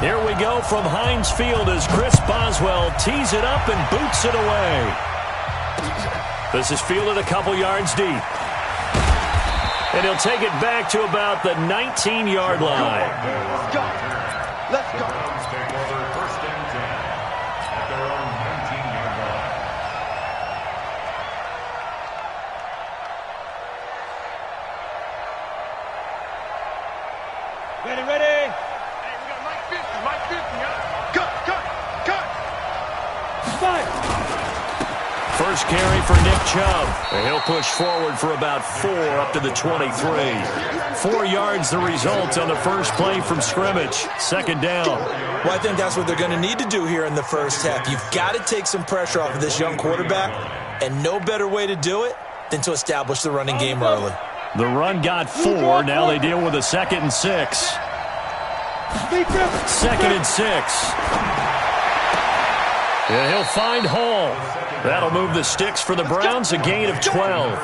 Here we go from Heinz Field as Chris Boswell tees it up and boots it away. This is fielded a couple yards deep. And he'll take it back to about the 19-yard line. Let's go. Let's go. Take over 1st and 10 at their own 19-yard line. Ready, ready. Hey, we got Mike 50, huh? Cut. Fire. First carry for Nick Chubb. And he'll push forward for about 4 up to the 23. 4 yards the result on the first play from scrimmage. 2nd down. Well, I think that's what they're going to need to do here in the first half. You've got to take some pressure off of this young quarterback, and no better way to do it than to establish the running game early. The run got 4. Now they deal with a 2nd and 6. 2nd and 6. And he'll find Hall. That'll move the sticks for the Browns, a gain of 12.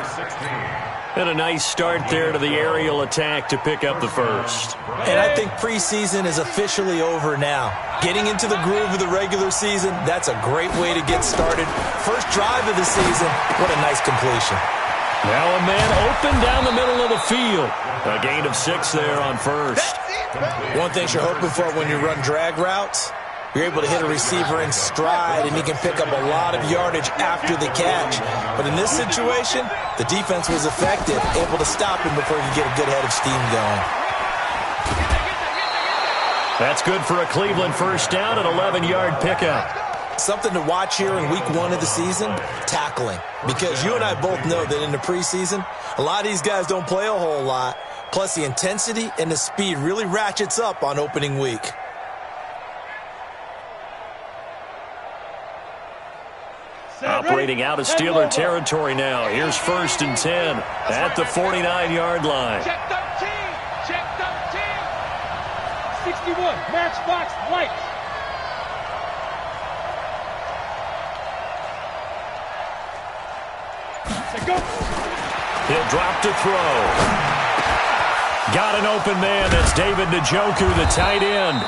And a nice start there to the aerial attack to pick up the first. And I think preseason is officially over now. Getting into the groove of the regular season, that's a great way to get started. First drive of the season, what a nice completion. Now a man open down the middle of the field. A gain of 6 there on first. One thing you're hoping for when you run drag routes, you're able to hit a receiver in stride, and he can pick up a lot of yardage after the catch. But in this situation, the defense was effective, able to stop him before he could get a good head of steam going. That's good for a Cleveland first down, an 11-yard pickup. Something to watch here in week 1 of the season, tackling. Because you and I both know that in the preseason, a lot of these guys don't play a whole lot. Plus, the intensity and the speed really ratchets up on opening week. Operating out of Steeler territory now. Here's 1st and 10 at the 49-yard line. Check 13. Check 13. 61. Matchbox lights. Go. He'll drop to throw. Got an open man. That's David Njoku, the tight end.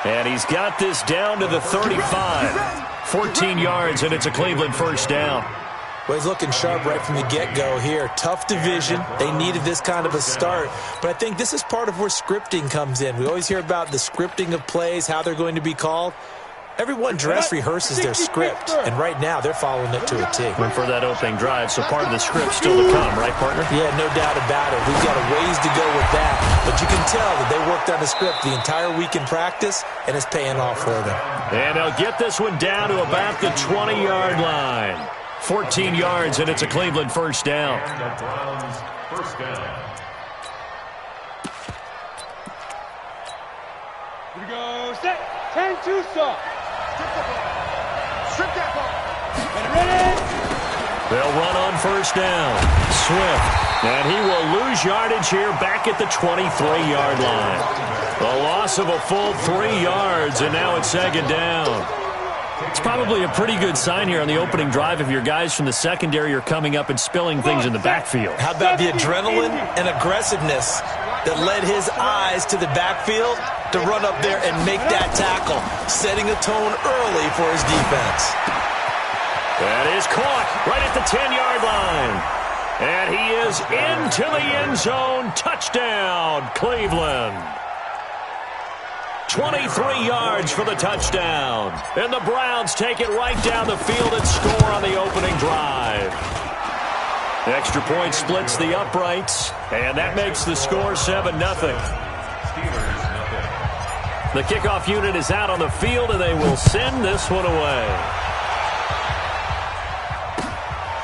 And he's got this down to the 35. 14 yards, and it's a Cleveland first down. Well, he's looking sharp right from the get-go here. Tough division. They needed this kind of a start. But I think this is part of where scripting comes in. We always hear about the scripting of plays, how they're going to be called. Everyone dress rehearses their script, and right now they're following it to a T. Went for that opening drive, so part of the script still to come, right, partner? Yeah, no doubt about it. We've got a ways to go with that. But you can tell that they worked on the script the entire week in practice, and it's paying off for them. And they'll get this one down to about the 20-yard line. 14 yards, and it's a Cleveland first down. The Browns first down. Here we go. Set. 10-2 soft. Strip that ball. Ready? They'll run on first down. Swift. And he will lose yardage here back at the 23-yard line. A loss of a full 3 yards, and now it's 2nd down. It's probably a pretty good sign here on the opening drive if your guys from the secondary are coming up and spilling things in the backfield. How about the adrenaline and aggressiveness that led his eyes to the backfield to run up there and make that tackle, setting a tone early for his defense. That is caught right at the 10-yard line. And he is into the end zone. Touchdown, Cleveland. 23 yards for the touchdown. And the Browns take it right down the field and score on the opening drive. The extra point splits the uprights, and that makes the score 7-0. The kickoff unit is out on the field, and they will send this one away.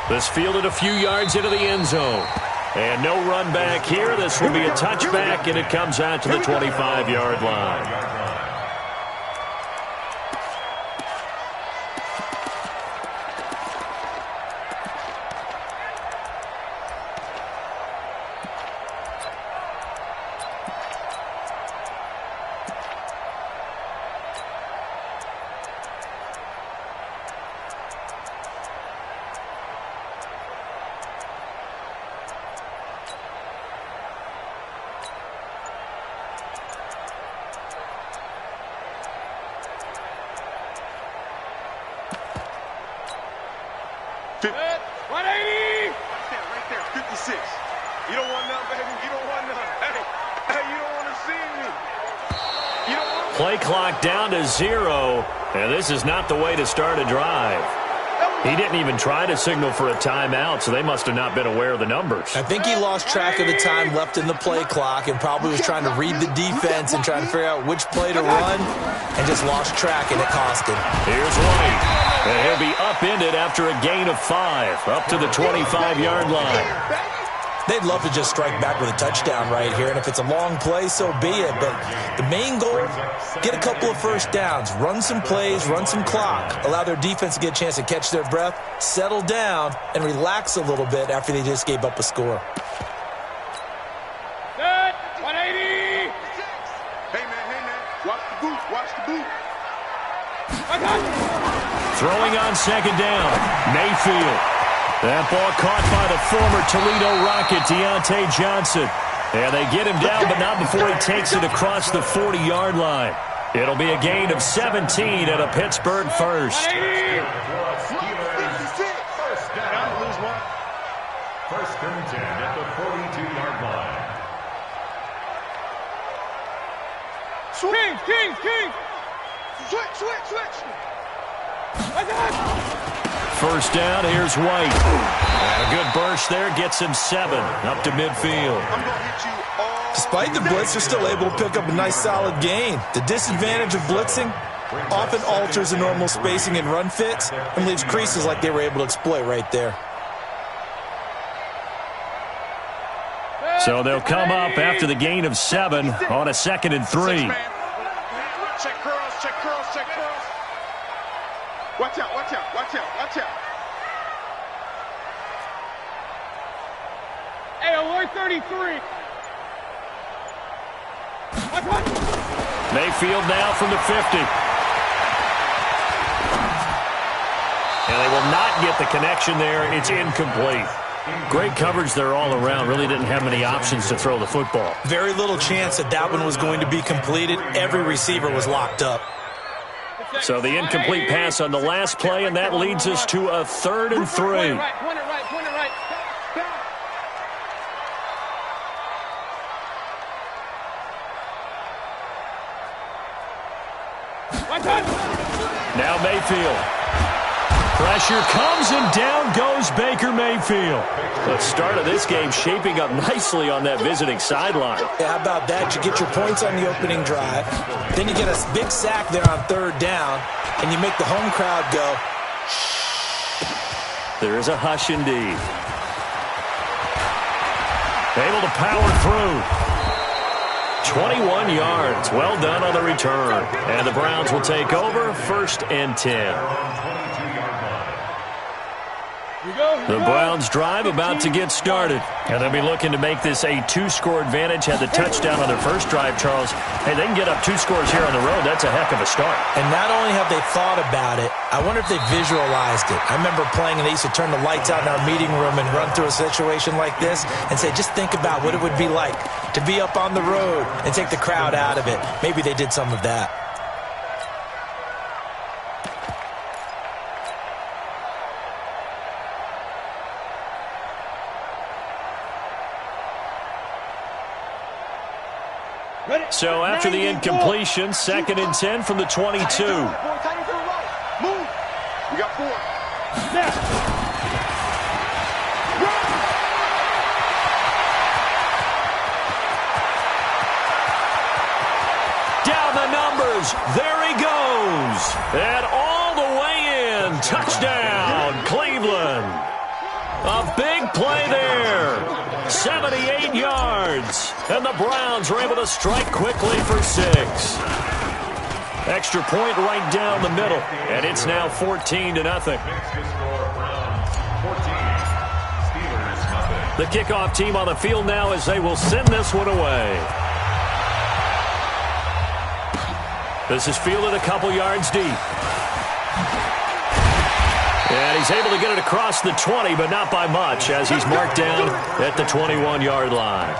This fielded a few yards into the end zone. And no run back here. This will be a touchback, and it comes out to the 25-yard line. Play clock down to 0, and this is not the way to start a drive. He didn't even try to signal for a timeout, so they must have not been aware of the numbers. I think he lost track of the time left in the play clock and probably was trying to read the defense and trying to figure out which play to run and just lost track, and it cost him. Here's White, and he'll be upended after a gain of 5, up to the 25-yard line. They'd love to just strike back with a touchdown right here, and if it's a long play, so be it. But the main goal, get a couple of first downs, run some plays, run some clock, allow their defense to get a chance to catch their breath, settle down, and relax a little bit after they just gave up a score. Set, 180. Hey, man, watch the boot, watch the boot. Throwing on second down, Mayfield. That ball caught by the former Toledo Rocket, Deontay Johnson. And they get him down, but not before he takes it across the 40-yard line. It'll be a gain of 17 at a Pittsburgh first. First and 10 at the 42-yard line. King. Switch. First down, here's White. And a good burst there gets him 7 up to midfield. I'm going to hit you all. Despite the blitz, they're still able to pick up a nice, solid gain. The disadvantage of blitzing often alters the normal spacing and run fits and leaves creases like they were able to exploit right there. So they'll come up after the gain of 7 on a 2nd and 3. Check curls. Watch out. Hey, alert 33. Mayfield now from the 50. And they will not get the connection there. It's incomplete. Great coverage there all around. Really didn't have many options to throw the football. Very little chance that one was going to be completed. Every receiver was locked up. So the incomplete pass on the last play, and that leads us to a 3rd and 3. Point it right. Now Mayfield. Pressure comes, and down goes Baker Mayfield. The start of this game shaping up nicely on that visiting sideline. Yeah, how about that? You get your points on the opening drive. Then you get a big sack there on 3rd down, and you make the home crowd go, There is a hush indeed. Able to power through. 21 yards. Well done on the return. And the Browns will take over 1st and 10. The Browns drive about to get started. And they'll be looking to make this a 2-score advantage. Had the touchdown on their first drive, Charles. Hey, they can get up 2 scores here on the road. That's a heck of a start. and not only have they thought about it, I wonder if they visualized it. I remember playing, and they used to turn the lights out in our meeting room and run through a situation like this and say, just think about what it would be like to be up on the road and take the crowd out of it. Maybe they did some of that. So after the incompletion, 2nd and 10 from the 22. Move. We got 4. Down the numbers. There he goes. And all the way in. Touchdown, Cleveland. A big play there. 78 yards. And the Browns are able to strike quickly for 6. Extra point right down the middle. And it's now 14-0. The kickoff team on the field now as they will send this one away. This is fielded a couple yards deep. And he's able to get it across the 20, but not by much, as he's marked down at the 21-yard line.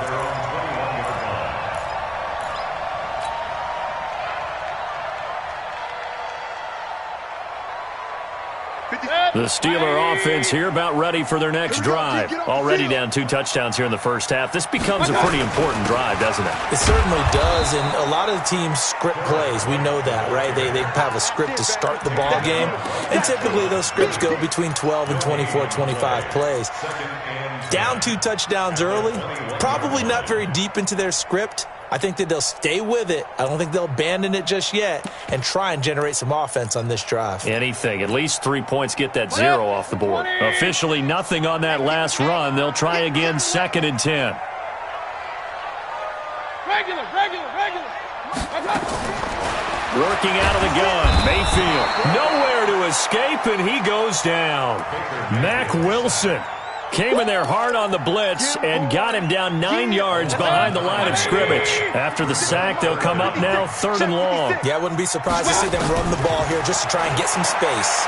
The Steeler offense here about ready for their next drive. Already down 2 touchdowns here in the first half. This becomes a pretty important drive, doesn't it? It certainly does, and a lot of the teams script plays. We know that, right? They have a script to start the ball game, and typically those scripts go between 12 and 24, 25 plays. Down 2 touchdowns early, probably not very deep into their script. I think that they'll stay with it. I don't think they'll abandon it just yet and try and generate some offense on this drive. Anything. At least 3 points, get that 0 off the board. Officially nothing on that last run. They'll try again 2nd and 10. Regular. Working out of the gun. Mayfield. Nowhere to escape, and he goes down. Mack Wilson came in there hard on the blitz and got him down 9 yards behind the line of scrimmage. After the sack, they'll come up now 3rd and long. Yeah, I wouldn't be surprised to see them run the ball here just to try and get some space.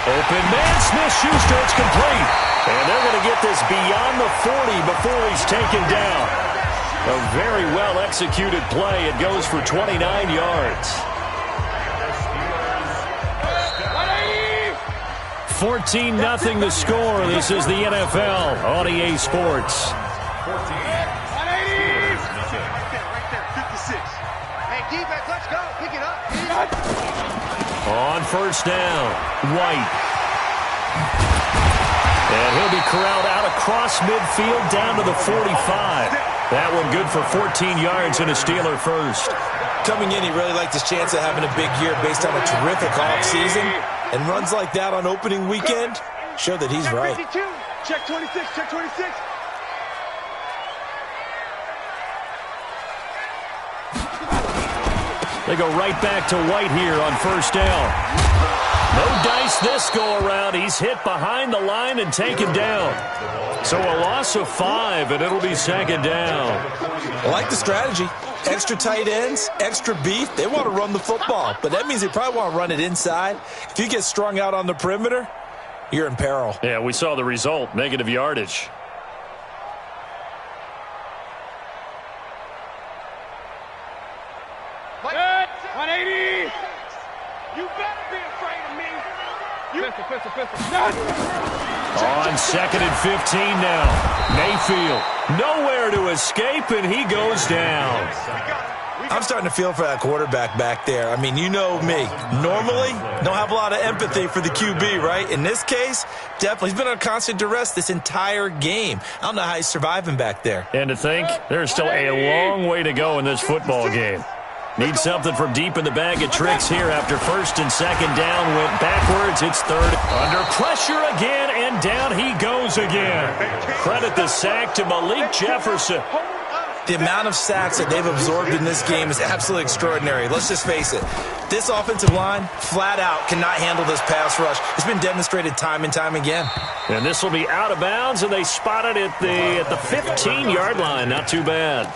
Open man, Smith-Schuster, it's complete. And they're going to get this beyond the 40 before he's taken down. A very well-executed play. It goes for 29 yards. 14-0 the score. This is the NFL on EA Sports. 180. Right there, 56. Hey, defense, let's go. Pick it up. On first down, White. And he'll be corralled out across midfield down to the 45. That one good for 14 yards and a Steeler first. Coming in, he really liked his chance of having a big year based on a terrific offseason. And runs like that on opening weekend show that he's right. Check 26, check 26. They go right back to White here on first down. No dice this go-around. He's hit behind the line and taken down. So a loss of 5, and it'll be 2nd down. I like the strategy. Extra tight ends, extra beef. They want to run the football, but that means they probably want to run it inside. If you get strung out on the perimeter, you're in peril. Yeah, we saw the result, negative yardage. Good. 180. You better be afraid of me. Pistol. On 2nd and 15 now. Mayfield, nowhere to escape, and he goes down. I'm starting to feel for that quarterback back there. I mean, you know me. Normally, don't have a lot of empathy for the QB, right? In this case, definitely. He's been on constant duress this entire game. I don't know how he's surviving back there. And to think, there's still a long way to go in this football game. Need something from deep in the bag of tricks here after 1st and 2nd down. Went backwards. It's 3rd. Under pressure again, and down he goes again. Credit the sack to Malik Jefferson. The amount of sacks that they've absorbed in this game is absolutely extraordinary. Let's just face it. This offensive line, flat out, cannot handle this pass rush. It's been demonstrated time and time again. And this will be out of bounds, and they spot it at the 15-yard line. Not too bad.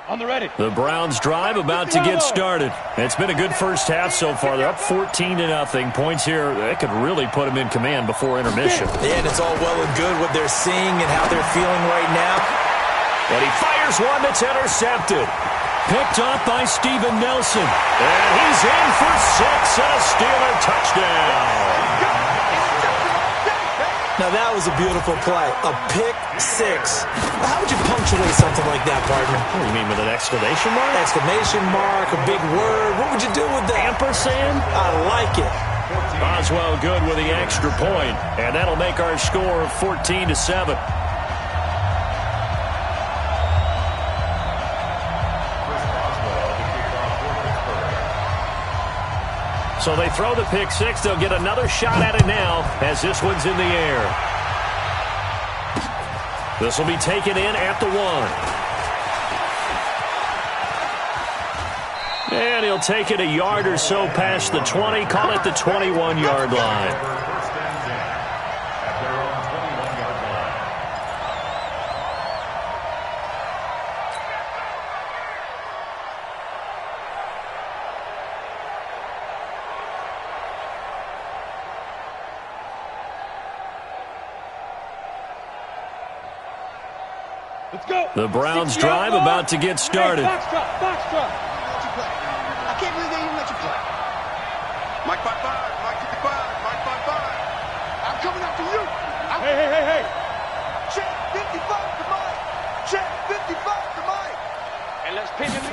On the ready. The Browns drive about to get started. It's been a good first half so far. They're up 14-0. Points here, that could really put them in command before intermission. And it's all well and good what they're seeing and how they're feeling right now. But he fires one that's intercepted. Picked up by Steven Nelson. And he's in for 6 and a Steeler touchdown. Now, that was a beautiful play. A pick 6. How would you punctuate something like that, partner? What do you mean, with an exclamation mark? Exclamation mark, a big word. What would you do with that? Ampersand? I like it. Boswell good with the extra point, and that'll make our score 14-7. So they throw the pick 6. They'll get another shot at it now as this one's in the air. This will be taken in at the 1. And he'll take it a yard or so past the 20, call it the 21-yard line. First and 10 at their own 21-yard line. Let's go. The Browns drive about to get started. Box drop. I can't believe they even let you play. Mike 5-5, Mike 55, Mike 5-5. I'm coming after you. Hey. Check 55 to Mike. Check 55 to Mike. And let's pin him.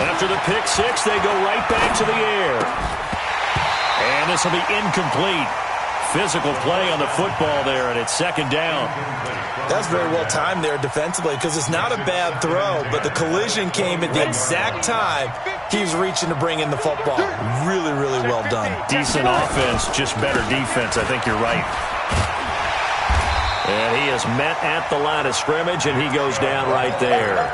After the pick six, they go right back to the air. And this will be incomplete. Physical play on the football there, and it's second down. That's very well timed there defensively because it's not a bad throw, but the collision came at the exact time he was reaching to bring in the football. Really, really well done. Decent offense, just better defense. I think you're right. And he is met at the line of scrimmage, and he goes down right there.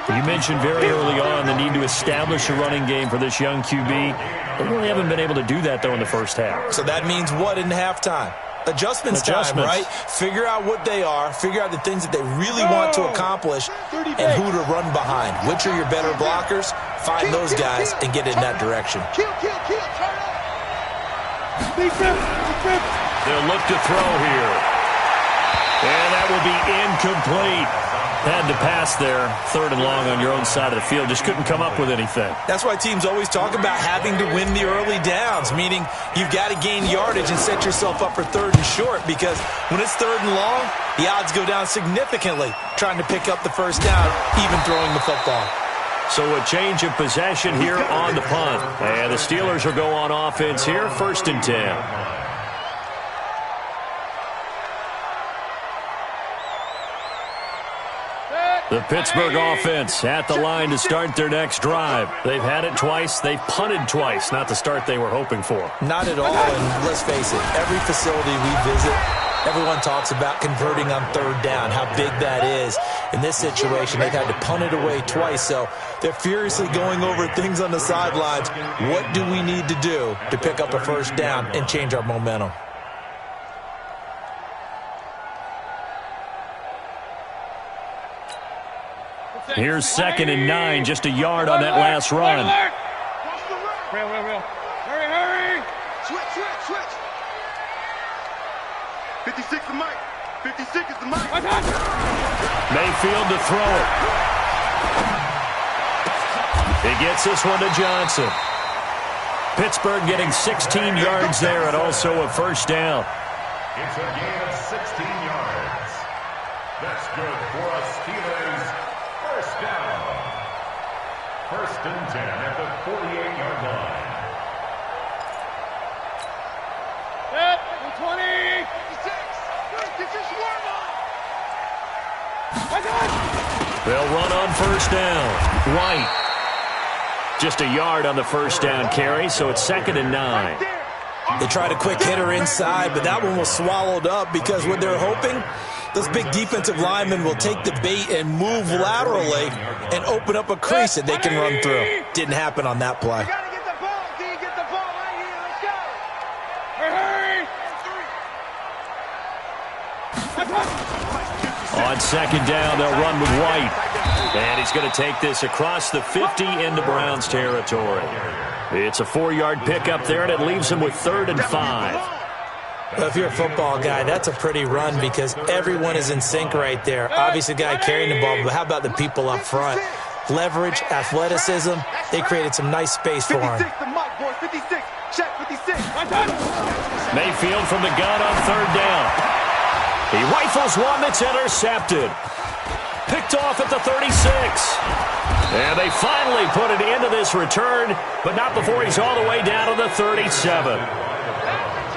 You mentioned very early on the need to establish a running game for this young QB. They really haven't been able to do that, though, in the first half. So that means what in halftime? Adjustments time, right? Figure out what they are, figure out the things that they really want to accomplish, and who to run behind. Which are your better blockers? Find those guys and get in that direction. They'll look to throw here. And that will be incomplete. Had to pass there, third and long on your own side of the field. Just couldn't come up with anything. That's why teams always talk about having to win the early downs, meaning you've got to gain yardage and set yourself up for third and short, because when it's third and long, the odds go down significantly trying to pick up the first down, even throwing the football. So a change of possession here on the punt. And the Steelers will go on offense here, first and 10. The Pittsburgh offense at the line to start their next drive. They've had it twice. They've punted twice. Not the start they were hoping for. Not at all, and let's face it, every facility we visit, everyone talks about converting on third down, how big that is. In this situation, they've had to punt it away twice, so they're furiously going over things on the sidelines. What do we need to do to pick up a first down and change our momentum? Here's second and 9, just a yard on that last run. Real. Hurry. Switch. 56 to Mike. 56 is the Mike. Mayfield to throw it. He gets this one to Johnson. Pittsburgh getting 16 yards there and also a first down. It's a gain of 16 yards. That's good for a Steelers first down. First and 10 at the 48-yard line. 20. 56. They'll run on first down. White. Just a yard on the first down carry, so it's second and 9. They tried a quick hitter inside, but that one was swallowed up because what they're hoping, those big defensive linemen will take the bait and move laterally and open up a crease that they can run through. Didn't happen on that play. On second down, they'll run with White. And he's going to take this across the 50 into Browns territory. It's a 4-yard pickup there, and it leaves him with third and 5. Well, if you're a football guy, that's a pretty run because everyone is in sync right there. Obviously, the guy carrying the ball, but how about the people up front? Leverage, athleticism, they created some nice space for him. Mayfield from the gun on third down. He rifles one that's intercepted. Picked off at the 36. And they finally put an end to this return, but not before he's all the way down to the 37.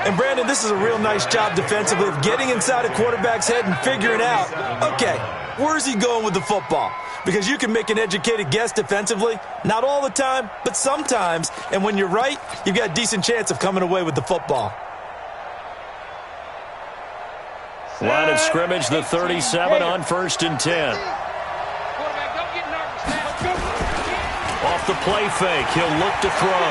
And, Brandon, this is a real nice job defensively of getting inside a quarterback's head and figuring out, okay, where's he going with the football? Because you can make an educated guess defensively, not all the time, but sometimes. And when you're right, you've got a decent chance of coming away with the football. Line of scrimmage, the 37 on first and 10. Quarterback, don't get nervous. Off the play fake. He'll look to throw.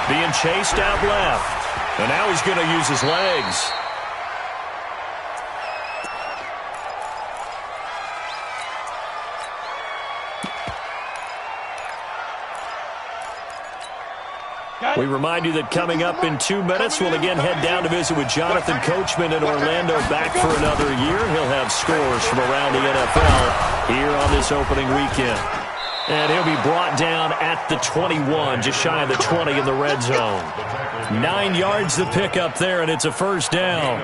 Being chased out left. And now he's going to use his legs. We remind you that coming up in 2 minutes, we'll again head down to visit with Jonathan Coachman in Orlando, back for another year. He'll have scores from around the NFL here on this opening weekend. And he'll be brought down at the 21, just shy of the 20 in the red zone. 9 yards to pick up there, and it's a first down.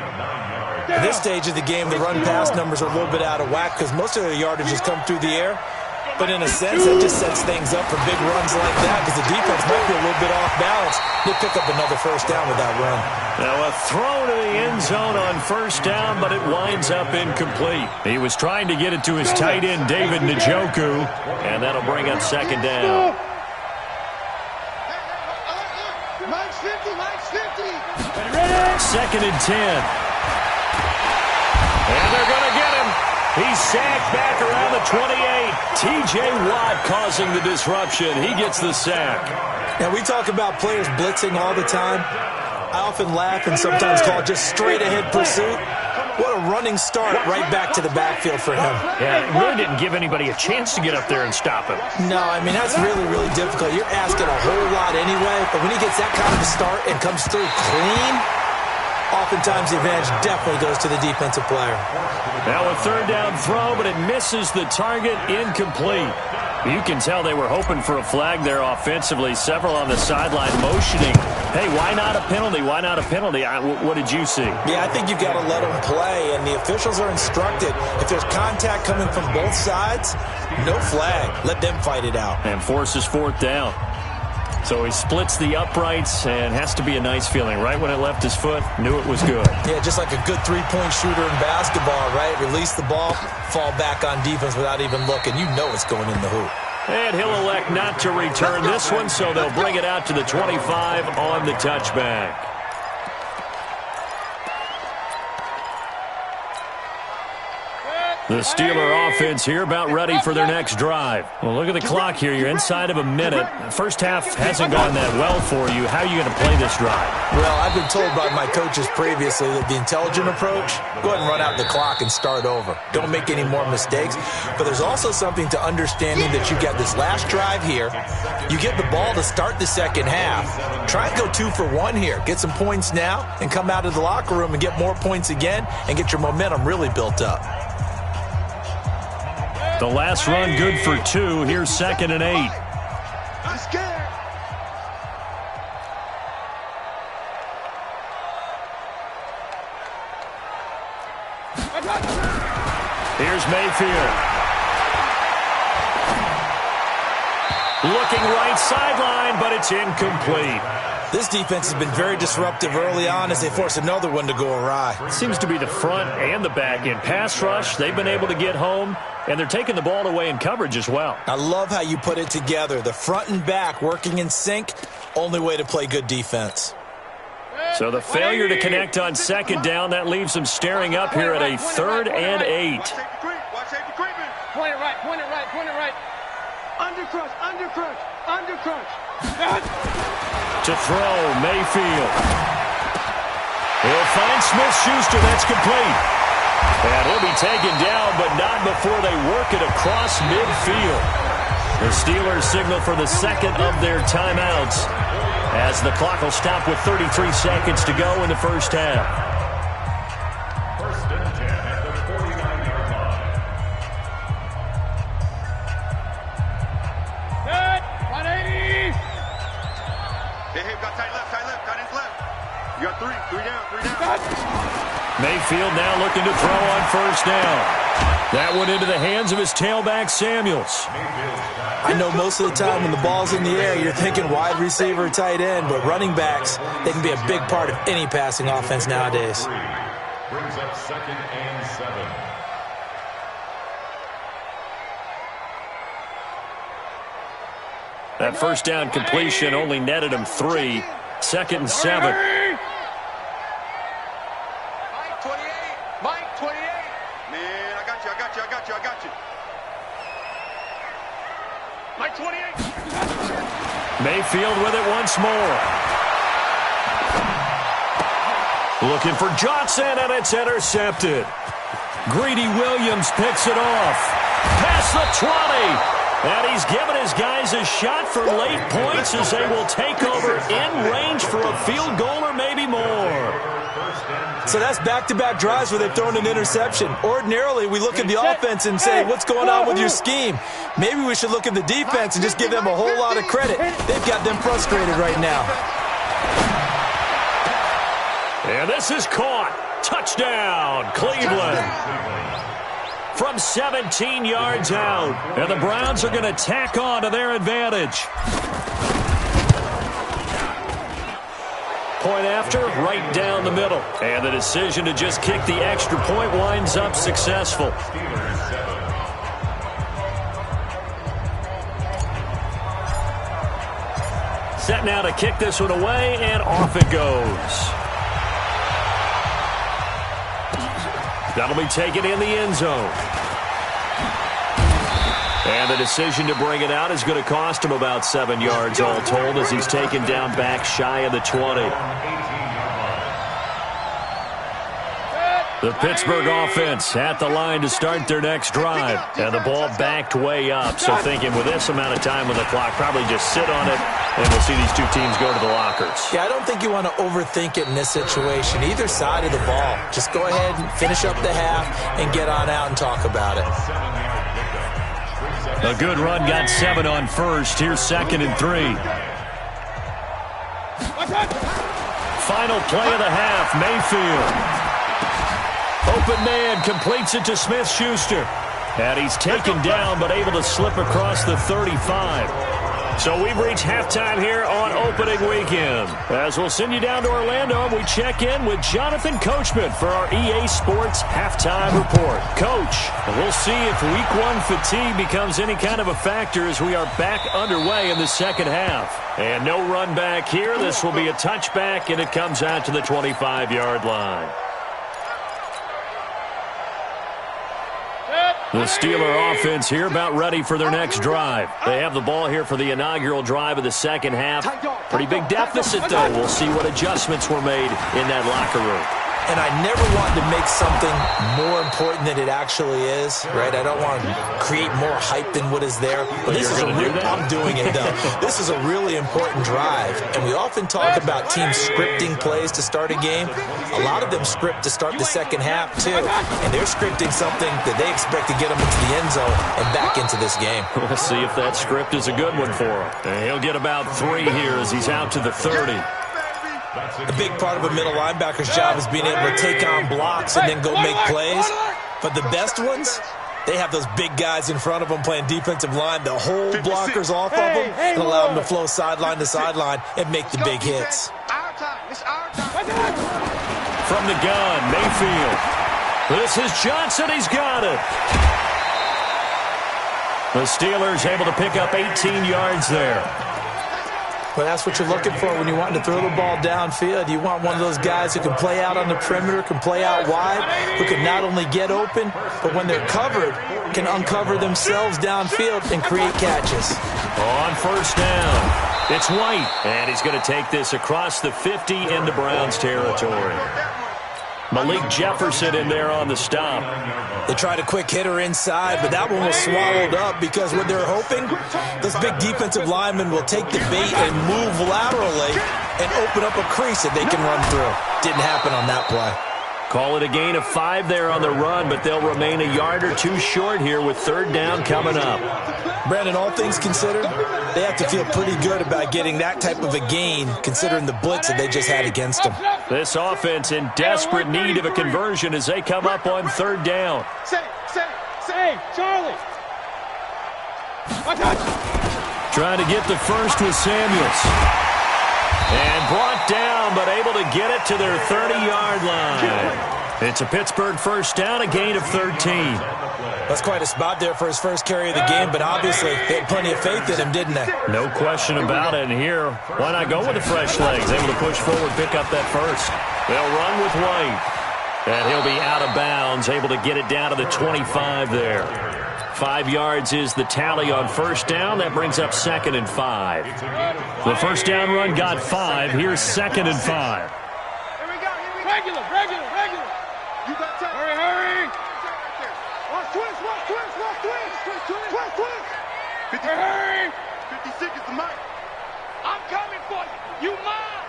At this stage of the game, the run-pass numbers are a little bit out of whack because most of the yardage has come through the air. But in a sense, that just sets things up for big runs like that because the defense might be a little bit off balance. They pick up another first down with that run. Now a throw to the end zone on first down, but it winds up incomplete. He was trying to get it to his tight end, David Njoku, and that'll bring up second down. Mike's 50, Mike's 50. Second and 10. And they're going to get him. He's sacked back around the 28. T.J. Watt causing the disruption. He gets the sack. Now, we talk about players blitzing all the time. I often laugh and sometimes call it just straight-ahead pursuit. What a running start right back to the backfield for him. Yeah, it really didn't give anybody a chance to get up there and stop him. No, I mean, that's really, really difficult. You're asking a whole lot anyway, but when he gets that kind of a start and comes through clean, oftentimes the advantage definitely goes to the defensive player. Now a third down throw, but it misses the target, incomplete. You can tell they were hoping for a flag there offensively. Several on the sideline motioning. Hey, why not a penalty? Why not a penalty? What did you see? Yeah, I think you've got to let them play, and the officials are instructed. If there's contact coming from both sides, no flag. Let them fight it out. And forces fourth down. So he splits the uprights, and has to be a nice feeling. Right when it left his foot, knew it was good. Yeah, just like a good three-point shooter in basketball, right? Release the ball, fall back on defense without even looking. You know it's going in the hoop. And he'll elect not to return this one, so they'll bring it out to the 25 on the touchback. The Steeler offense here about ready for their next drive. Well, look at the clock here. You're inside of a minute. First half hasn't gone that well for you. How are you going to play this drive? Well, I've been told by my coaches previously that the intelligent approach, go ahead and run out the clock and start over. Don't make any more mistakes. But there's also something to understanding that you got this last drive here. You get the ball to start the second half. Try and go 2 for 1 here. Get some points now and come out of the locker room and get more points again and get your momentum really built up. The last run good for 2. Here's 2nd and 8. I'm scared. Here's Mayfield. Looking right sideline, but it's incomplete. This defense has been very disruptive early on as they force another one to go awry. Seems to be the front and the back end. Pass rush, they've been able to get home, and they're taking the ball away in coverage as well. I love how you put it together. The front and back working in sync, only way to play good defense. So the failure to connect on second down, that leaves them staring up here at a 3rd and 8. Watch safety creeping. Point it right, point it right, point it right. Undercrush, undercrush, undercrush. To throw, Mayfield. He'll find Smith-Schuster. That's complete. And he'll be taken down, but not before they work it across midfield. The Steelers signal for the second of their timeouts as the clock will stop with 33 seconds to go in the first half. First and 10 at the 49-yard line. Good. 180. Hey, got tight left, tight ends left. You got 3 down. Mayfield now looking to throw on first down. That went into the hands of his tailback, Samuels. I know most of the time when the ball's in the air, you're thinking wide receiver, tight end, but running backs, they can be a big part of any passing offense nowadays. Brings up 2nd and 7. That first down completion only netted him 3. 2nd and 7. Mike 28. Mike 28. Man, I got you. Mike 28. Mayfield with it once more. Looking for Johnson, and it's intercepted. Greedy Williams picks it off. Past the 20. And he's given his guys a shot for late points as they will take over in range for a field goal or maybe more. So that's back-to-back drives where they've thrown an interception. Ordinarily, we look at the offense and say, what's going on with your scheme? Maybe we should look at the defense and just give them a whole lot of credit. They've got them frustrated right now. And this is caught. Touchdown, Cleveland. From 17 yards out. And the Browns are going to tack on to their advantage. Point after, right down the middle. And the decision to just kick the extra point winds up successful. Set now to kick this one away, and off it goes. That'll be taken in the end zone. And the decision to bring it out is going to cost him about 7 yards all told as he's taken down back shy of the 20. The Pittsburgh offense at the line to start their next drive. And the ball backed way up. So thinking with this amount of time on the clock, probably just sit on it, and we'll see these two teams go to the lockers. Yeah, I don't think you want to overthink it in this situation. Either side of the ball. Just go ahead and finish up the half and get on out and talk about it. A good run got 7 on first. Here's 2nd and 3. Final play of the half, Mayfield. Open man completes it to Smith-Schuster. And he's taken down but able to slip across the 35. So we've reached halftime here on opening weekend. As we'll send you down to Orlando, and we check in with Jonathan Coachman for our EA Sports Halftime Report. Coach, we'll see if Week 1 fatigue becomes any kind of a factor as we are back underway in the second half. And no run back here. This will be a touchback, and it comes out to the 25-yard line. The Steeler offense here about ready for their next drive. They have the ball here for the inaugural drive of the second half. Pretty big deficit, though. We'll see what adjustments were made in that locker room. And I never want to make something more important than it actually is, right? I don't want to create more hype than what is there. But this is I'm doing it, though. This is a really important drive. And we often talk about teams scripting plays to start a game. A lot of them script to start the second half, too. And they're scripting something that they expect to get them into the end zone and back into this game. We'll see if that script is a good one for him. And he'll get about 3 here as he's out to the 30. A big part of a middle linebacker's job is being able to take on blocks and then go make plays. But the best ones, they have those big guys in front of them playing defensive line. The whole blockers off of them and allow them to flow sideline to sideline and make the big hits. From the gun, Mayfield. This is Johnson. He's got it. The Steelers able to pick up 18 yards there. Well, that's what you're looking for when you want to throw the ball downfield. You want one of those guys who can play out on the perimeter, can play out wide, who can not only get open, but when they're covered, can uncover themselves downfield and create catches. On first down, it's White, and he's going to take this across the 50 into Browns territory. Malik Jefferson in there on the stop. They tried a quick hitter inside, but that one was swallowed up because what they're hoping, those big defensive linemen will take the bait and move laterally and open up a crease that they can run through. Didn't happen on that play. Call it a gain of 5 there on the run, but they'll remain a yard or 2 short here with third down coming up. Brandon, all things considered, they have to feel pretty good about getting that type of a gain considering the blitz that they just had against them. This offense in desperate need of a conversion as they come up on third down. Say, Charlie. Trying to get the first with Samuels. And brought down, but able to get it to their 30-yard line. It's a Pittsburgh first down, a gain of 13. That's quite a spot there for his first carry of the game, but obviously they had plenty of faith in him, didn't they? No question about it. And here, why not go with the fresh legs? Able to push forward, pick up that first. They'll run with White. And he'll be out of bounds, able to get it down to the 25 there. 5 yards is the tally on first down. That brings up 2nd and 5. The first down run got 5. Here's 2nd and 5. Here we go. Regular. You got time. Hurry. Watch twist. 50, Hurry. 56 is the mic. I'm coming for you. You mine.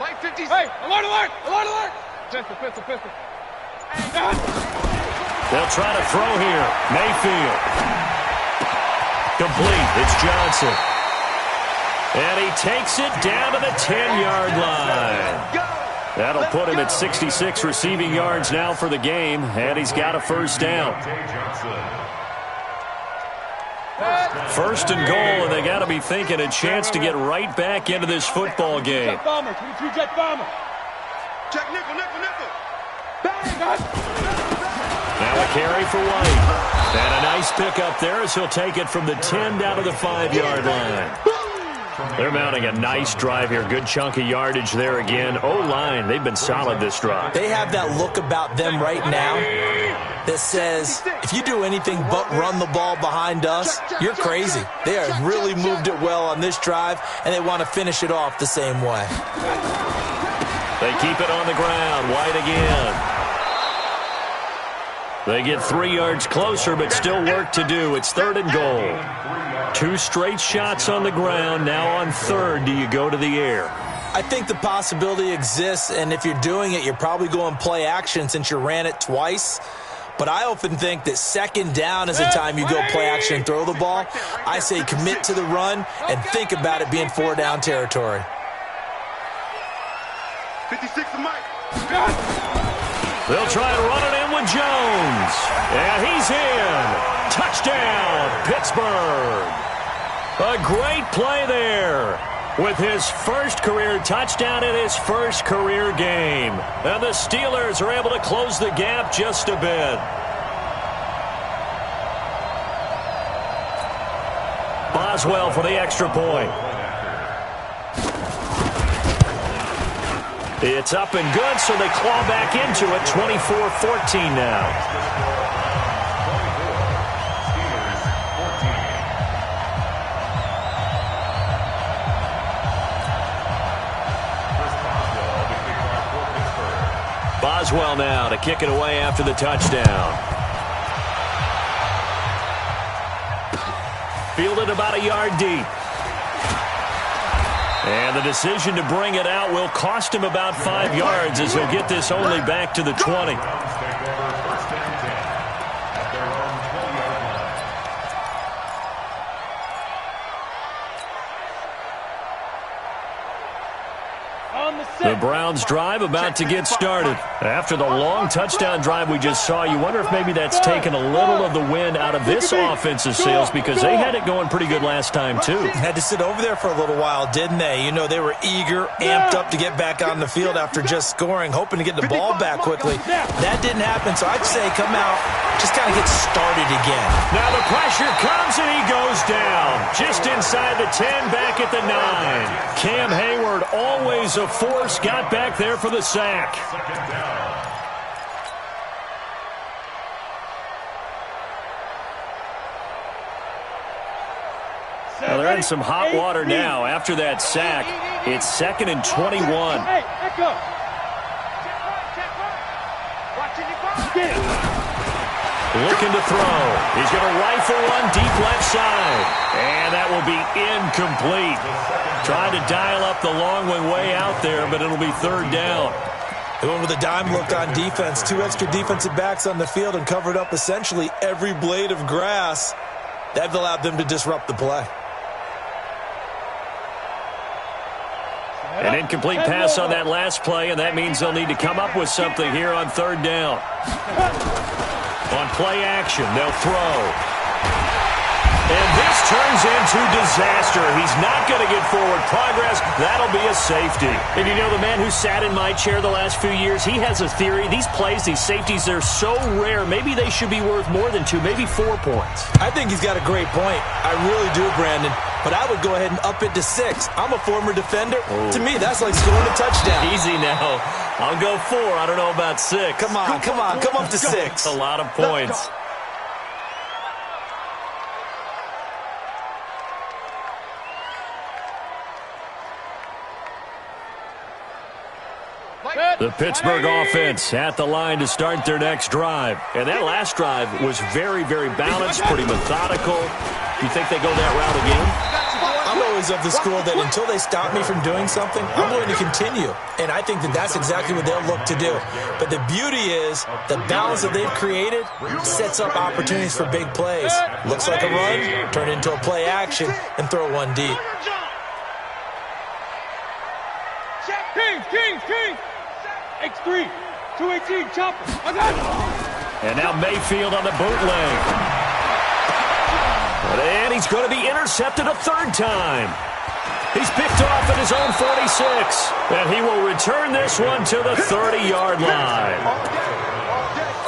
Mike 56. Hey, alert. Pistol. They'll try to throw here. Mayfield. Complete. It's Johnson. And he takes it down to the 10-yard line. That'll put him at 66 receiving yards now for the game, and he's got a first down. First and goal, and they got to be thinking a chance to get right back into this football game. Jet bomber. Check nickel. Now a carry for White. And a nice pickup there as he'll take it from the 10 down to the 5-yard line. They're mounting a nice drive here. Good chunk of yardage there again. O-line, they've been solid this drive. They have that look about them right now that says, if you do anything but run the ball behind us, you're crazy. They have really moved it well on this drive, and they want to finish it off the same way. They keep it on the ground. White again. They get 3 yards closer, but still work to do. It's 3rd and goal. 2 straight shots on the ground. Now on 3rd, do you go to the air? I think the possibility exists, and if you're doing it, you're probably going play action since you ran it twice. But I often think that 2nd down is the time you go play action and throw the ball. I say commit to the run and think about it being 4-down territory. 56 to Mike. They'll try to run it in with Jones. And he's in. Touchdown, Pittsburgh. A great play there with his first career touchdown in his first career game. And the Steelers are able to close the gap just a bit. Boswell for the extra point. It's up and good, so they claw back into it. 24-14 now. Boswell now to kick it away after the touchdown. Fielded about a yard deep. And the decision to bring it out will cost him about 5 yards as he'll get this only back to the 20. The Browns drive about to get started. After the long touchdown drive we just saw, you wonder if maybe that's taken a little of the wind out of this offensive sails because they had it going pretty good last time too. Had to sit over there for a little while, didn't they? You know, they were eager, amped up to get back on the field after just scoring, hoping to get the ball back quickly. That didn't happen, so I'd say come out, just kind of get started again. Now the pressure comes and he goes down. Just inside the 10, back at the 9. Cam Hayward, always a force, got back there for the sack. Well, they're in some hot water now after that sack. It's 2nd and 21. Hey, echo. Looking to throw. He's going to rifle one deep left side. And that will be incomplete. Trying to dial up the long one way out there, but it'll be 3rd down. They went with a dime look on defense. 2 extra defensive backs on the field and covered up essentially every blade of grass. That allowed them to disrupt the play. An incomplete pass on that last play, and that means they'll need to come up with something here on 3rd down. On play action, they'll throw. And this turns into disaster. He's not going to get forward progress. That'll be a safety. And you know, the man who sat in my chair the last few years, he has a theory. These plays, these safeties, they're so rare. Maybe they should be worth more than 2, maybe 4 points. I think he's got a great point. I really do, Brandon. But I would go ahead and up it to 6. I'm a former defender. To me, that's like scoring a touchdown. Easy now. I'll go 4. I don't know about 6. Come on. Come up to 6. A lot of points. The Pittsburgh offense at the line to start their next drive. And that last drive was very, very balanced, pretty methodical. You think they go that route again? I'm always of the school that until they stop me from doing something, I'm going to continue. And I think that that's exactly what they'll look to do. But the beauty is the balance that they've created sets up opportunities for big plays. Looks like a run, turn into a play action, and throw one deep. Kings! X3, 218, chopper. I got it. And now Mayfield on the bootleg. And he's going to be intercepted a third time. He's picked off at his own 46. And he will return this one to the 30-yard line.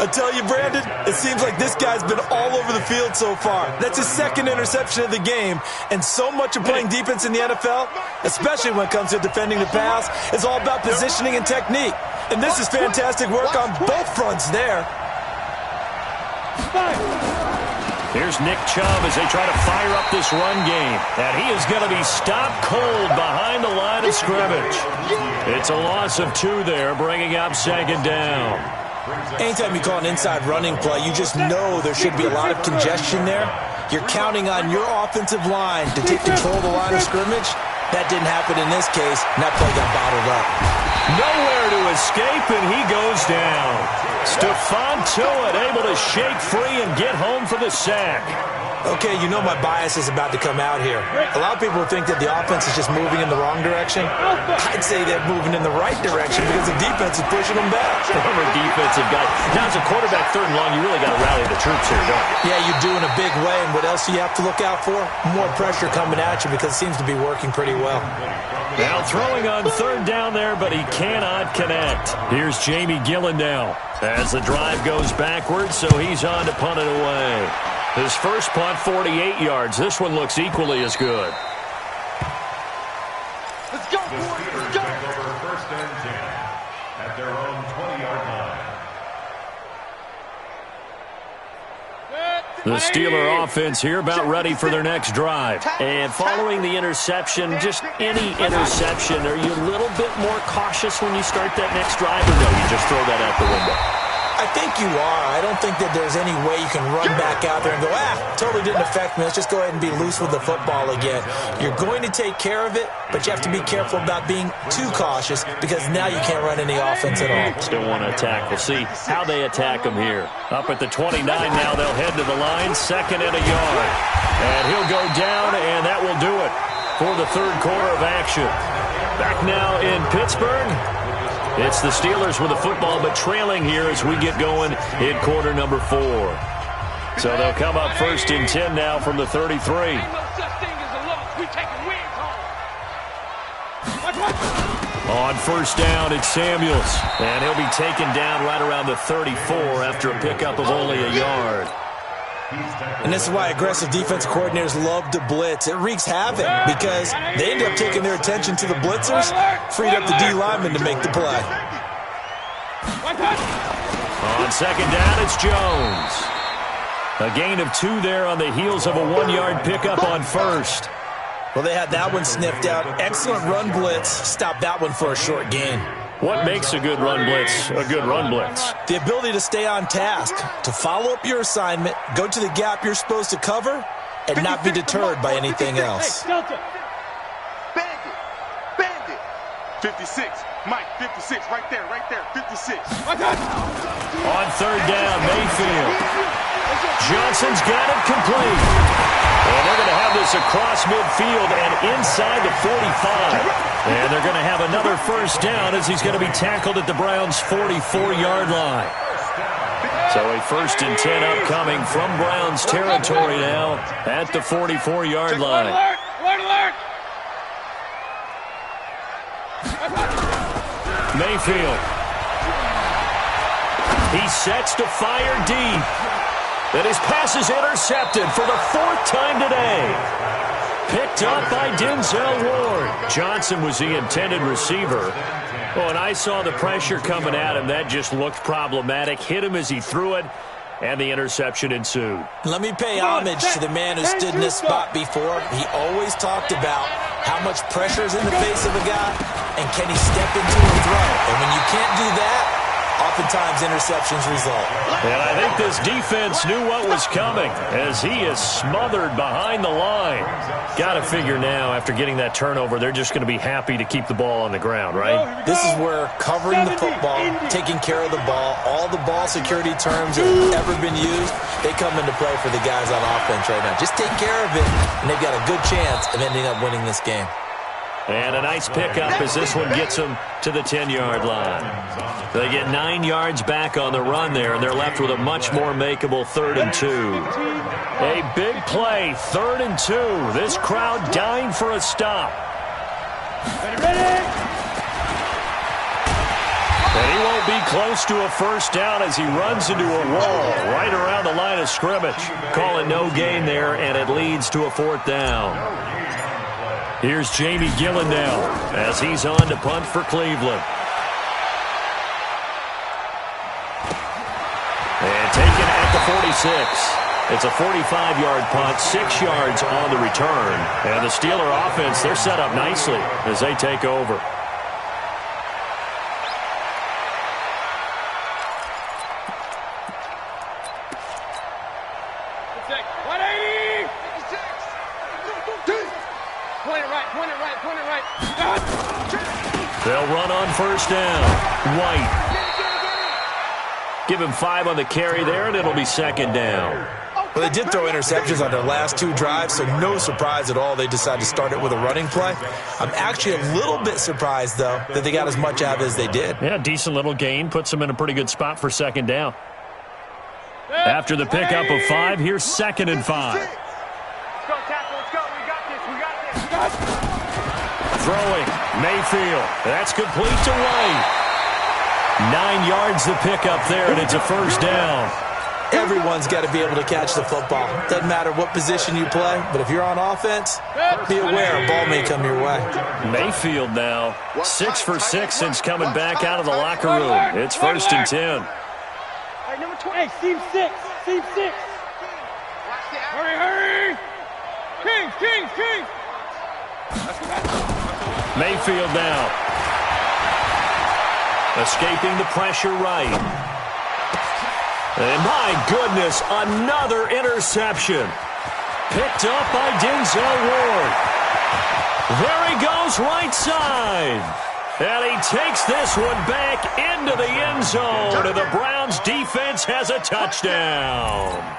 I tell you, Brandon, it seems like this guy's been all over the field so far. That's his second interception of the game. And so much of playing defense in the NFL, especially when it comes to defending the pass, is all about positioning and technique. And this is fantastic work on both fronts there. Here's Nick Chubb as they try to fire up this run game. And he is going to be stopped cold behind the line of scrimmage. It's a loss of 2 there, bringing up second down. Anytime you call an inside running play, you just know there should be a lot of congestion there. You're counting on your offensive line to take control of the line of scrimmage. That didn't happen in this case, and that play got bottled up. Nowhere to escape, and he goes down. Stephon Tuitt able to shake free and get home for the sack. Okay, you know my bias is about to come out here. A lot of people think that the offense is just moving in the wrong direction. I'd say they're moving in the right direction because the defense is pushing them back. Former defensive guy. Now, as a quarterback, third and long, you really got to rally the troops here, don't you? Yeah, you do in a big way. And what else do you have to look out for? More pressure coming at you because it seems to be working pretty well. Now throwing on third down there, but he cannot connect. Here's Jamie Gillen now as the drive goes backwards, so he's on to punt it away. His first punt, 48 yards. This one looks equally as good. Let's go, boys. Let's go. Over first and 10 at their own 20-yard line. The Steeler offense here about ready for their next drive. And following the interception, just any interception, are you a little bit more cautious when you start that next drive, or no, you just throw that out the window? I think you are. I don't think that there's any way you can run back out there and go, totally didn't affect me. Let's just go ahead and be loose with the football again. You're going to take care of it, but you have to be careful about being too cautious because now you can't run any offense at all. Still want to attack. We'll see how they attack him here. Up at the 29 now, they'll head to the line, 2nd and a yard. And he'll go down, and that will do it for the third quarter of action. Back now in Pittsburgh. It's the Steelers with the football, but trailing here as we get going in quarter number 4. So they'll come up 1st and 10 now from the 33. On first down, it's Samuels. And he'll be taken down right around the 34 after a pickup of only a yard. And this is why aggressive defensive coordinators love to blitz. It wreaks havoc because they end up taking their attention to the blitzers, freed up the D lineman to make the play. On second down, it's Jones. A gain of 2 there on the heels of a 1-yard pickup on first. Well, they had that one sniffed out. Excellent run blitz. Stopped that one for a short gain. What makes a good run blitz a good run blitz? The ability to stay on task, to follow up your assignment, go to the gap you're supposed to cover, and not be deterred by anything else. Bandit. 56. Mike, 56. Right there. 56. On third down, Mayfield. Johnson's got it complete. And they're going to have this across midfield and inside the 45. And they're going to have another first down as he's going to be tackled at the Browns' 44-yard line. So a 1st and 10 upcoming from Browns territory now at the 44-yard line. Alert! Mayfield. He sets to fire deep. And his pass is intercepted for the 4th time today. Picked up by Denzel Ward. Johnson was the intended receiver. Oh, and I saw the pressure coming at him. That just looked problematic. Hit him as he threw it, and the interception ensued. Let me pay homage to the man who stood in this spot before. He always talked about how much pressure is in the face of a guy. and can he step into a throw? And when you can't do that, oftentimes interceptions result. And I think this defense knew what was coming as he is smothered behind the line. Got to figure now, after getting that turnover, they're just going to be happy to keep the ball on the ground, right? This is where covering the football, taking care of the ball, all the ball security terms that have ever been used, they come into play for the guys on offense right now. Just take care of it, and they've got a good chance of ending up winning this game. And a nice pickup as this one gets them to the 10-yard line. They get 9 yards back on the run there, and they're left with a much more makeable 3rd and 2. A big play, 3rd and 2. This crowd dying for a stop. Ready? And he won't be close to a first down as he runs into a wall right around the line of scrimmage. Call it no gain there, and it leads to a 4th down. Here's Jamie Gillen now as he's on to punt for Cleveland. And taken at the 46. It's a 45-yard punt, 6 yards on the return. And the Steeler offense, they're set up nicely as they take over. They'll run on first down. White. Give him 5 on the carry there, and it'll be 2nd down. Well, they did throw interceptions on their last 2 drives, so no surprise at all they decided to start it with a running play. I'm actually a little bit surprised, though, that they got as much out as they did. Yeah, decent little gain. Puts them in a pretty good spot for 2nd down. After the pickup of 5, here's 2nd and 5. Let's go, tackle. Let's go. We got this. Throwing, Mayfield. That's complete to White. 9 yards the pickup there, and it's a first down. Everyone's got to be able to catch the football. Doesn't matter what position you play, but if you're on offense, be aware a ball may come your way. Mayfield now, 6 for 6 since coming back out of the locker room. It's 1st and 10. Hey, seam 6. Seam 6. Hurry. Kings. Mayfield now. Escaping the pressure right. And my goodness, another interception. Picked up by Denzel Ward. There he goes right side. And he takes this one back into the end zone. And the Browns defense has a touchdown.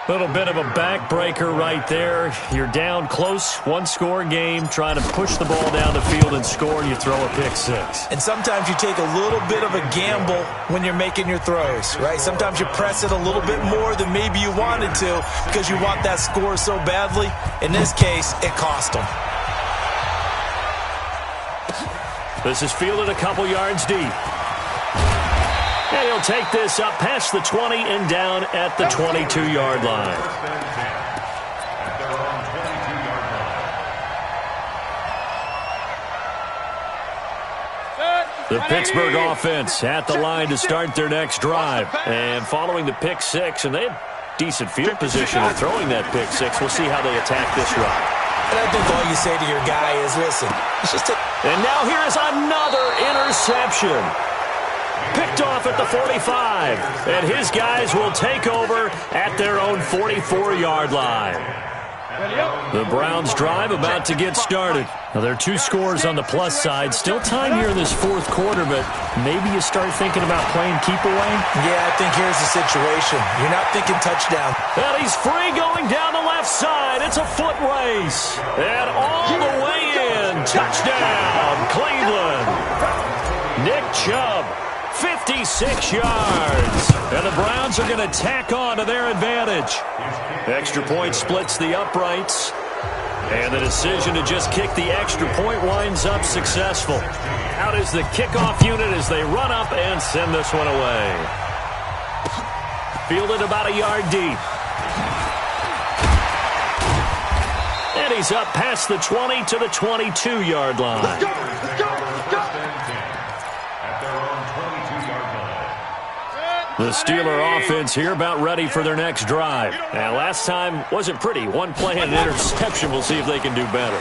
Little bit of a backbreaker right there. You're down close, 1-score game, trying to push the ball down the field and score, and you throw a pick 6. And sometimes you take a little bit of a gamble when you're making your throws, right? Sometimes you press it a little bit more than maybe you wanted to because you want that score so badly. In this case, it cost them. This is fielded a couple yards deep. And he'll take this up past the 20 and down at the 22-yard line. The Pittsburgh offense at the line to start their next drive. And following the pick 6, and they had decent field position of throwing that pick 6. We'll see how they attack this run. And I think all you say to your guy is, listen, it's just and now here is another interception. Picked off at the 45, and his guys will take over at their own 44-yard line. The Browns drive about to get started. Now, there are 2 scores on the plus side. Still time here in this 4th quarter, but maybe you start thinking about playing keep away? Yeah, I think here's the situation. You're not thinking touchdown. And he's free going down the left side. It's a foot race. And all the way in. Touchdown, Cleveland. Nick Chubb. 56 yards. And the Browns are going to tack on to their advantage. Extra point splits the uprights. And the decision to just kick the extra point winds up successful. Out is the kickoff unit as they run up and send this one away. Fielded about a yard deep. And he's up past the 20 to the 22-yard line. Let's go. The Steeler offense here about ready for their next drive. And last time wasn't pretty. 1 play and an interception. We'll see if they can do better.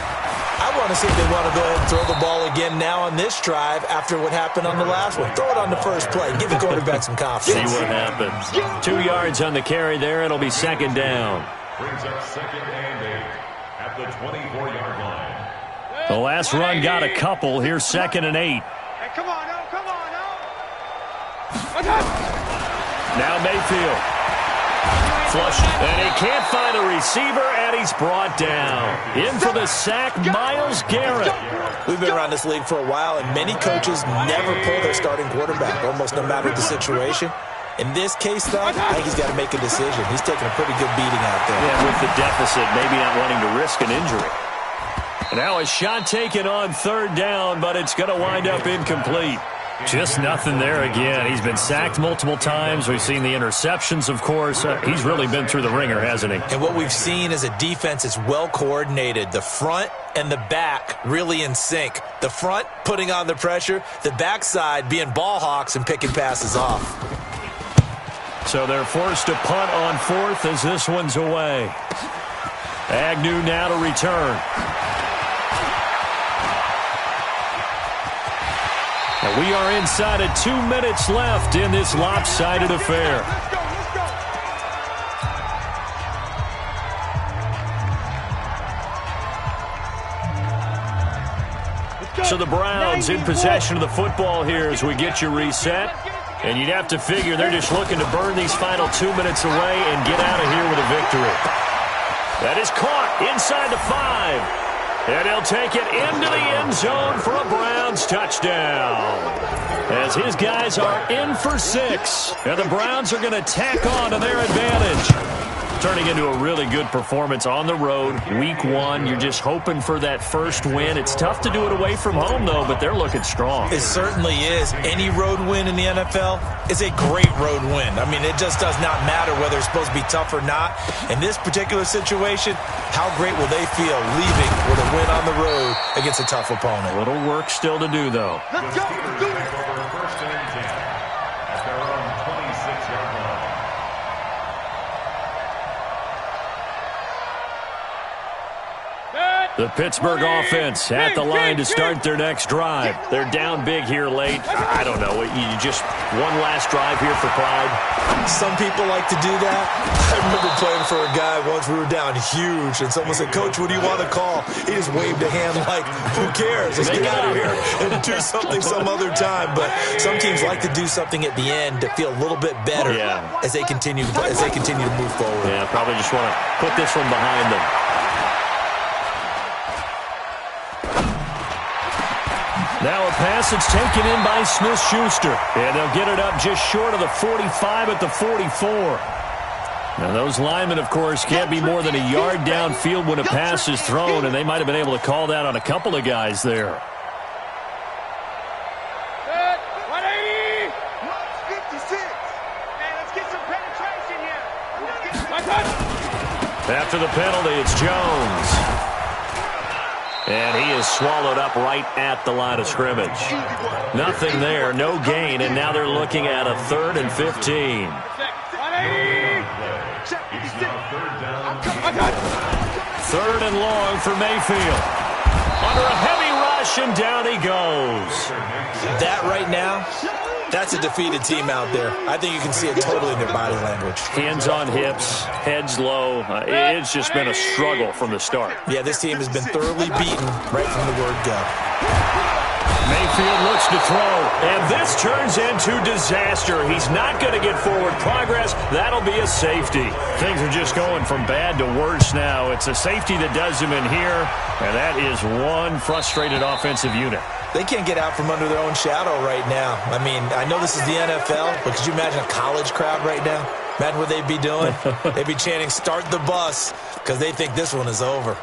I want to see if they want to go ahead and throw the ball again now on this drive after what happened on the last one. Throw it on the first play. Give the quarterback some confidence. See what happens. 2 yards on the carry there. It'll be second down. Brings up 2nd and 8 at the 24-yard line. The last run got a couple. Here's 2nd and 8. Hey, come on, no, come on, no. Now Mayfield. Flush, and he can't find a receiver, and he's brought down. In for the sack, Myles Garrett. We've been around this league for a while, and many coaches never pull their starting quarterback, almost no matter the situation. In this case, though, I think he's got to make a decision. He's taking a pretty good beating out there. Yeah, with the deficit, maybe not wanting to risk an injury. Now a shot taken on 3rd down, but it's going to wind up incomplete. Just nothing there again. He's been sacked multiple times. We've seen the interceptions, of course. He's really been through the ringer, hasn't he? And what we've seen is a defense that's well coordinated. The front and the back really in sync. The front putting on the pressure, the backside being ball hawks and picking passes off. So they're forced to punt on 4th as this one's away. Agnew now to return. And we are inside of 2 minutes left in this lopsided affair. So the Browns in possession of the football here as we get you reset. And you'd have to figure they're just looking to burn these final 2 minutes away and get out of here with a victory. That is caught inside the 5. And he'll take it into the end zone for a Browns touchdown. As his guys are in for 6. And the Browns are going to tack on to their advantage. Turning into a really good performance on the road. Week 1, you're just hoping for that first win. It's tough to do it away from home, though, but they're looking strong. It certainly is. Any road win in the NFL is a great road win. I mean, it just does not matter whether it's supposed to be tough or not. In this particular situation, how great will they feel leaving with a win on the road against a tough opponent? A little work still to do, though. Let's go. Do it. First and 10 at their own 26-yard line. The Pittsburgh offense at the line to start their next drive. They're down big here late. I don't know. You just one last drive here for pride. Some people like to do that. I remember playing for a guy once. We were down huge, and someone said, "Coach, what do you want to call?" He just waved a hand like, "Who cares? Let's get out of here and do something some other time." But some teams like to do something at the end to feel a little bit better as they continue to move forward. Yeah, probably just want to put this one behind them. Now a pass that's taken in by Smith-Schuster. And they'll get it up just short of the 45 at the 44. Now those linemen, of course, can't be more than a yard downfield when a pass is thrown, and they might have been able to call that on a couple of guys there. 180! 56! Hey, let's get some penetration here. After the penalty, it's Jones. And he is swallowed up right at the line of scrimmage. Nothing there, no gain, and now they're looking at a 3rd and 15. 3rd and long for Mayfield. Under a heavy rush, and down he goes. That right now, that's a defeated team out there. I think you can see it totally in their body language. Hands on hips, heads low. It's just been a struggle from the start. Yeah, this team has been thoroughly beaten right from the word go. Mayfield looks to throw, and this turns into disaster. He's not going to get forward progress. That'll be a safety. Things are just going from bad to worse now. It's a safety that does him in here, and that is one frustrated offensive unit. They can't get out from under their own shadow right now. I mean, I know this is the NFL, but could you imagine a college crowd right now? Imagine what they'd be doing. They'd be chanting, "Start the bus," because they think this one is over.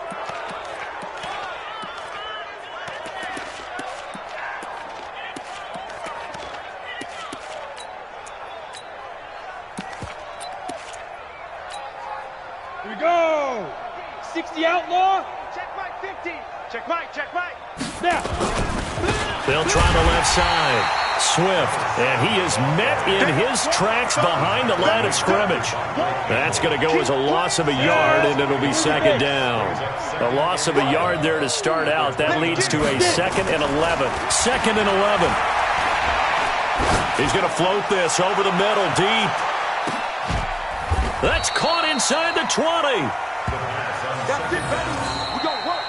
Here we go! 60 outlaw! Check Mike 50! Check Mike, check Mike! Snap! They'll try the left side. Swift, and he is met in his tracks behind the line of scrimmage. That's going to go as a loss of a yard, and it'll be second down. A loss of a yard there to start out. That leads to a 2nd and 11. 2nd and 11. He's going to float this over the middle, deep. That's caught inside the 20. That's it, baby. We're going to work.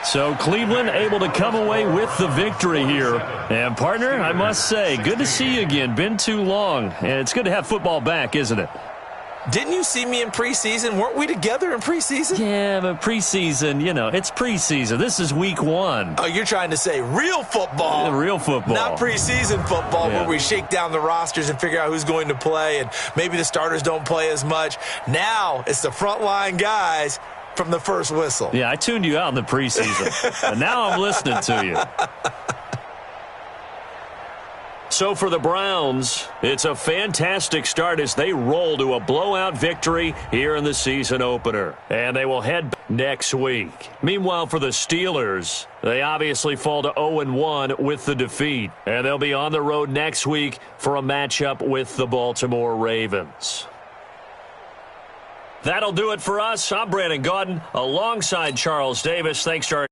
So Cleveland able to come away with the victory here. And, partner, I must say, good to see you again. Been too long. And it's good to have football back, isn't it? Didn't you see me in preseason? Weren't we together in preseason? Yeah, but preseason, you know, it's preseason. This is week 1. Oh, you're trying to say real football. Yeah, real football. Not preseason football where we shake down the rosters and figure out who's going to play, and maybe the starters don't play as much. Now it's the frontline guys from the first whistle. Yeah, I tuned you out in the preseason. And now I'm listening to you. So for the Browns, it's a fantastic start as they roll to a blowout victory here in the season opener. And they will head back next week. Meanwhile, for the Steelers, they obviously fall to 0-1 with the defeat. And they'll be on the road next week for a matchup with the Baltimore Ravens. That'll do it for us. I'm Brandon Gaudin alongside Charles Davis. Thanks to our